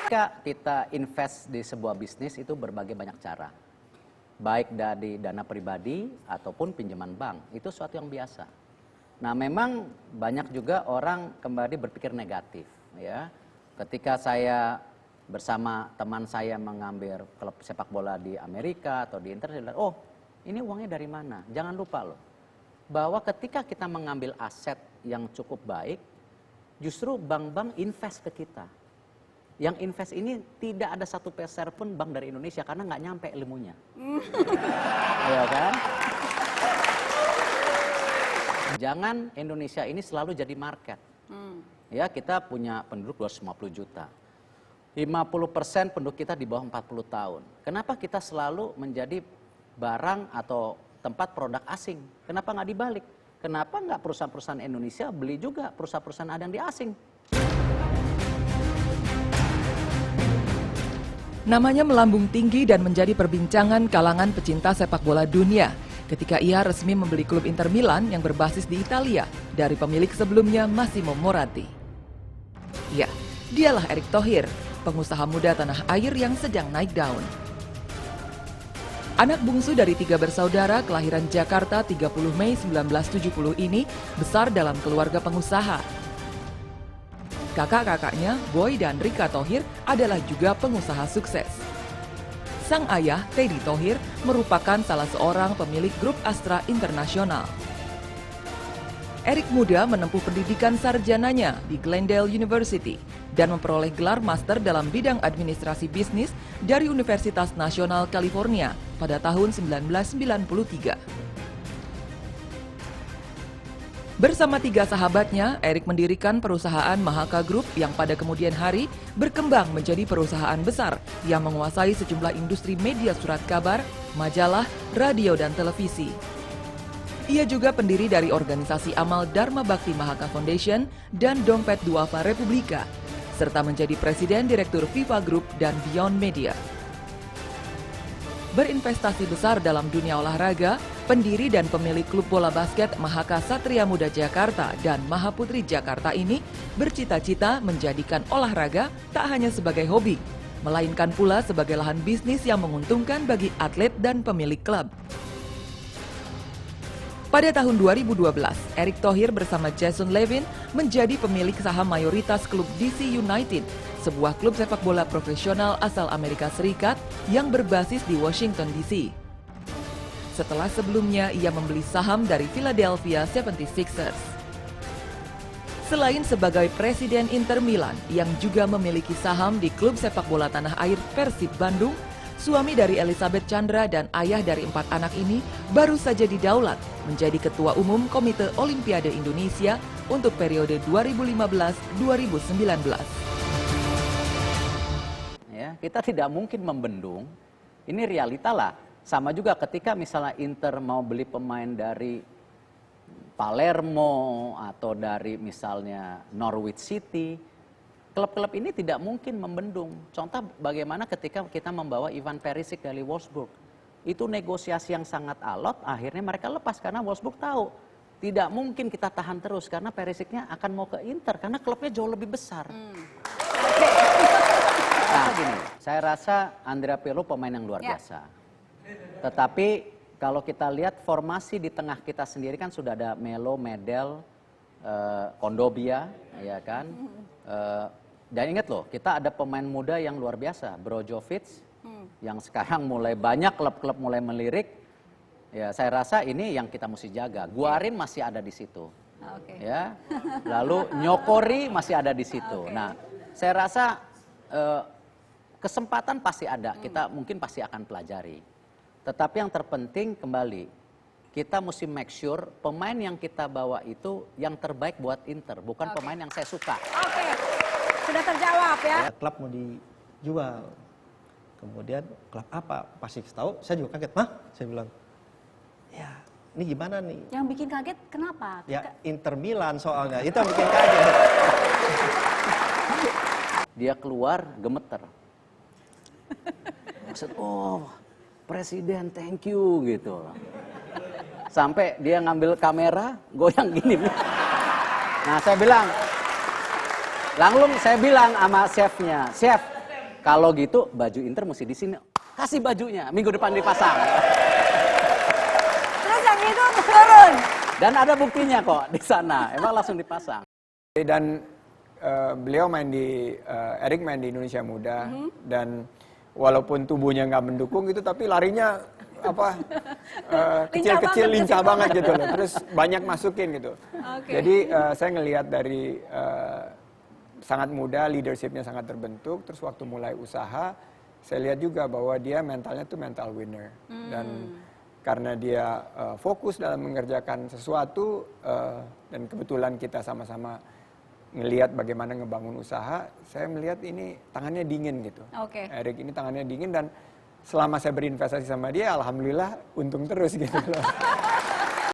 Ketika kita invest di sebuah bisnis itu berbagai banyak cara. Baik dari dana pribadi ataupun pinjaman bank. Itu suatu yang biasa. Nah memang banyak juga orang kembali berpikir negatif. Ya. Ketika saya bersama teman saya mengambil klub sepak bola di Amerika atau di Inter, oh ini uangnya dari mana? Jangan lupa loh, bahwa ketika kita mengambil aset yang cukup baik, justru bank-bank invest ke kita. Yang invest ini tidak ada satu peser pun bank dari Indonesia karena nggak nyampe ilmunya. Ya kan? Jangan Indonesia ini selalu jadi market. Ya, kita punya penduduk 250 juta. 50% penduduk kita di bawah 40 tahun. Kenapa kita selalu menjadi barang atau tempat produk asing? Kenapa nggak dibalik? Kenapa nggak perusahaan-perusahaan Indonesia beli juga perusahaan-perusahaan ada yang di asing? Namanya melambung tinggi dan menjadi perbincangan kalangan pecinta sepak bola dunia ketika ia resmi membeli klub Inter Milan yang berbasis di Italia dari pemilik sebelumnya Massimo Moratti. Ya, dialah Erick Thohir, pengusaha muda tanah air yang sedang naik daun. Anak bungsu dari 3 bersaudara kelahiran Jakarta 30 Mei 1970 ini besar dalam keluarga pengusaha. Kakak-kakaknya, Boy dan Rika Thohir adalah juga pengusaha sukses. Sang ayah, Teddy Thohir, merupakan salah seorang pemilik grup Astra International. Erick muda menempuh pendidikan sarjananya di Glendale University dan memperoleh gelar master dalam bidang administrasi bisnis dari Universitas Nasional California pada tahun 1993. Bersama 3 sahabatnya, Erick mendirikan perusahaan Mahaka Group yang pada kemudian hari berkembang menjadi perusahaan besar yang menguasai sejumlah industri media surat kabar, majalah, radio, dan televisi. Ia juga pendiri dari organisasi amal Dharma Bakti Mahaka Foundation dan Dompet Duafa Republika, serta menjadi presiden direktur FIFA Group dan Beyond Media. Berinvestasi besar dalam dunia olahraga, pendiri dan pemilik klub bola basket Mahaka Satria Muda Jakarta dan Mahaputri Jakarta ini bercita-cita menjadikan olahraga tak hanya sebagai hobi, melainkan pula sebagai lahan bisnis yang menguntungkan bagi atlet dan pemilik klub. Pada tahun 2012, Erick Thohir bersama Jason Levin menjadi pemilik saham mayoritas klub DC United, sebuah klub sepak bola profesional asal Amerika Serikat yang berbasis di Washington DC. Setelah sebelumnya ia membeli saham dari Philadelphia 76ers. Selain sebagai presiden Inter Milan yang juga memiliki saham di klub sepak bola tanah air Persib Bandung, suami dari Elizabeth Chandra dan ayah dari 4 anak ini baru saja didaulat menjadi Ketua Umum Komite Olimpiade Indonesia untuk periode 2015-2019. Ya, kita tidak mungkin membendung, ini realita lah. Sama juga ketika misalnya Inter mau beli pemain dari Palermo atau dari misalnya Norwich City, klub-klub ini tidak mungkin membendung. Contoh bagaimana ketika kita membawa Ivan Perisic dari Wolfsburg. Itu negosiasi yang sangat alot, akhirnya mereka lepas karena Wolfsburg tahu. Tidak mungkin kita tahan terus karena Perisicnya akan mau ke Inter karena klubnya jauh lebih besar. Nah, gini, saya rasa Andrea Pirlo pemain yang luar biasa. Tetapi kalau kita lihat formasi di tengah kita sendiri kan sudah ada Melo, Medel, Kondobia, ya kan. Dan ingat loh, kita ada pemain muda yang luar biasa, Brozovic, yang sekarang mulai banyak klub-klub mulai melirik. Ya, saya rasa ini yang kita mesti jaga. Guarin masih ada di situ, ya. Lalu Nyokori masih ada di situ. Nah, saya rasa kesempatan pasti ada. Kita mungkin pasti akan pelajari. Tetapi yang terpenting kembali, kita mesti make sure pemain yang kita bawa itu yang terbaik buat Inter, bukan pemain yang saya suka. Sudah terjawab ya. Klub mau dijual. Kemudian klub apa? Pasti tahu, saya juga kaget. Hah? Saya bilang, ya ini gimana nih? Yang bikin kaget kenapa? Ya Inter Milan soalnya, itu yang bikin kaget. Dia keluar gemeter. Maksud, oh presiden thank you gitu. Sampai dia ngambil kamera, goyang gini. Nah saya bilang sama chefnya, chef Kalau gitu baju Inter mesti di sini. Kasih bajunya, minggu depan dipasang. Terus yang itu turun. Dan ada buktinya kok di sana. Emang langsung dipasang. Dan beliau Erik main di Indonesia Muda, dan walaupun tubuhnya nggak mendukung gitu, tapi larinya kecil-kecil lincah banget gitu loh. Terus banyak masukin gitu. Jadi saya ngelihat dari sangat muda, leadershipnya sangat terbentuk. Terus waktu mulai usaha, saya lihat juga bahwa dia mentalnya tuh mental winner. Dan karena dia fokus dalam mengerjakan sesuatu, dan kebetulan kita sama-sama ngelihat bagaimana ngebangun usaha, saya melihat ini tangannya dingin gitu. Erik ini tangannya dingin, dan selama saya berinvestasi sama dia, alhamdulillah untung terus gitu loh.